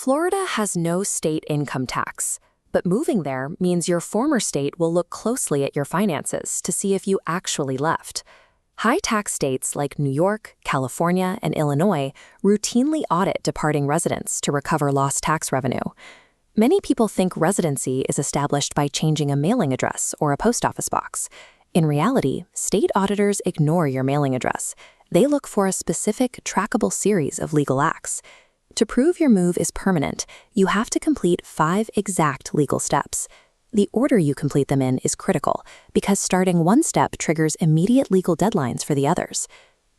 Florida has no state income tax, but moving there means your former state will look closely at your finances to see if you actually left. High-tax states like New York, California, and Illinois routinely audit departing residents to recover lost tax revenue. Many people think residency is established by changing a mailing address or a post office box. In reality, state auditors ignore your mailing address. They look for a specific, trackable series of legal acts. To prove your move is permanent, you have to complete 5 exact legal steps. The order you complete them in is critical, because starting one step triggers immediate legal deadlines for the others.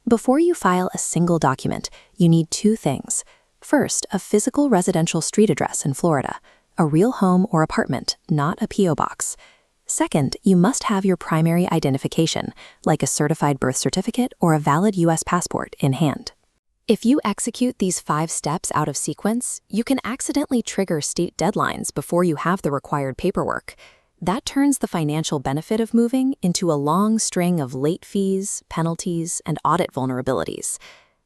Before you file a single document, you need 2 things. First, a physical residential street address in Florida, a real home or apartment, not a P.O. box. Second, you must have your primary identification, like a certified birth certificate or a valid U.S. passport, in hand. If you execute these 5 steps out of sequence, you can accidentally trigger state deadlines before you have the required paperwork. That turns the financial benefit of moving into a long string of late fees, penalties, and audit vulnerabilities.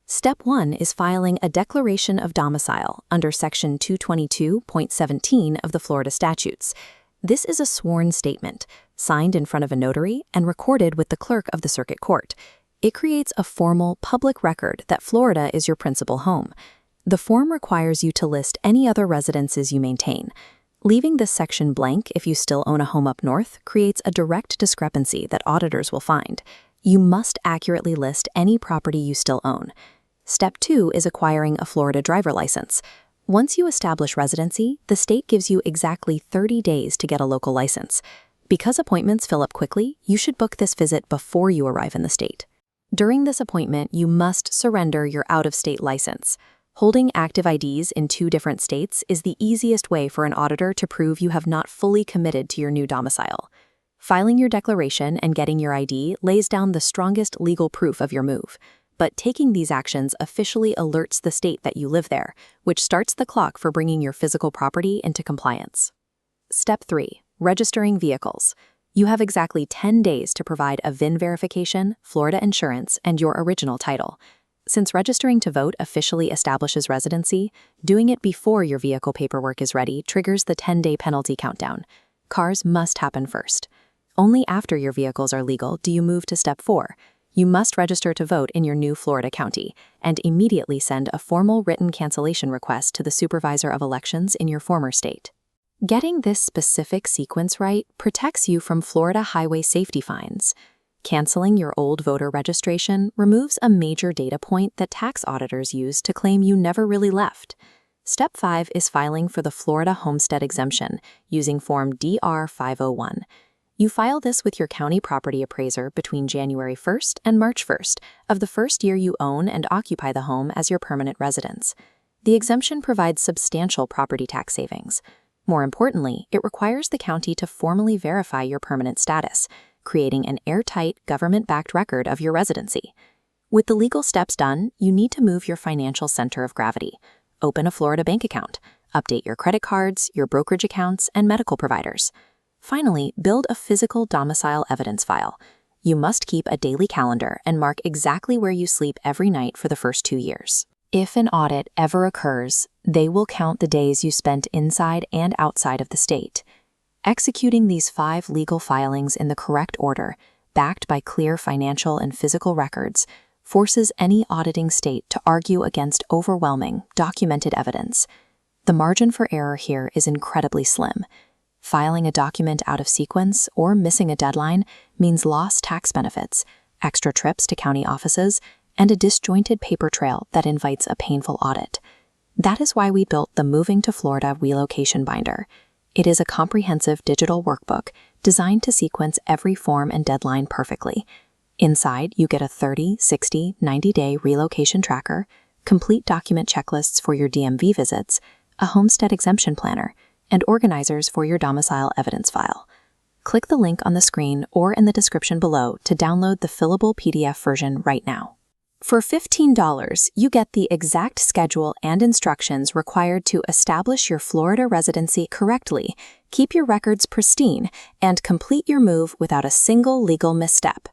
Step 1 is filing a declaration of domicile under Section 222.17 of the Florida statutes. This is a sworn statement, signed in front of a notary and recorded with the clerk of the circuit court. It creates a formal, public record that Florida is your principal home. The form requires you to list any other residences you maintain. Leaving this section blank if you still own a home up north creates a direct discrepancy that auditors will find. You must accurately list any property you still own. Step 2 is acquiring a Florida driver license. Once you establish residency, the state gives you exactly 30 days to get a local license. Because appointments fill up quickly, you should book this visit before you arrive in the state. During this appointment, you must surrender your out-of-state license. Holding active IDs in 2 different states is the easiest way for an auditor to prove you have not fully committed to your new domicile. Filing your declaration and getting your ID lays down the strongest legal proof of your move. But taking these actions officially alerts the state that you live there, which starts the clock for bringing your physical property into compliance. Step 3. Registering vehicles. You have exactly 10 days to provide a VIN verification, Florida insurance, and your original title. Since registering to vote officially establishes residency, doing it before your vehicle paperwork is ready triggers the 10-day penalty countdown. Cars must happen first. Only after your vehicles are legal do you move to Step 4. You must register to vote in your new Florida county and immediately send a formal written cancellation request to the supervisor of elections in your former state. Getting this specific sequence right protects you from Florida highway safety fines. Canceling your old voter registration removes a major data point that tax auditors use to claim you never really left. Step 5 is filing for the Florida Homestead Exemption using Form DR 501. You file this with your county property appraiser between January 1st and March 1st of the first year you own and occupy the home as your permanent residence. The exemption provides substantial property tax savings. More importantly, it requires the county to formally verify your permanent status, creating an airtight, government-backed record of your residency. With the legal steps done, you need to move your financial center of gravity. Open a Florida bank account, update your credit cards, your brokerage accounts, and medical providers. Finally, build a physical domicile evidence file. You must keep a daily calendar and mark exactly where you sleep every night for the first 2 years. If an audit ever occurs, they will count the days you spent inside and outside of the state. Executing these 5 legal filings in the correct order, backed by clear financial and physical records, forces any auditing state to argue against overwhelming, documented evidence. The margin for error here is incredibly slim. Filing a document out of sequence or missing a deadline means lost tax benefits, extra trips to county offices, and a disjointed paper trail that invites a painful audit. That is why we built the Moving to Florida Relocation Binder. It is a comprehensive digital workbook designed to sequence every form and deadline perfectly. Inside, you get a 30, 60, 90-day relocation tracker, complete document checklists for your DMV visits, a Homestead Exemption planner, and organizers for your domicile evidence file. Click the link on the screen or in the description below to download the fillable PDF version right now. For $15, you get the exact schedule and instructions required to establish your Florida residency correctly, keep your records pristine, and complete your move without a single legal misstep.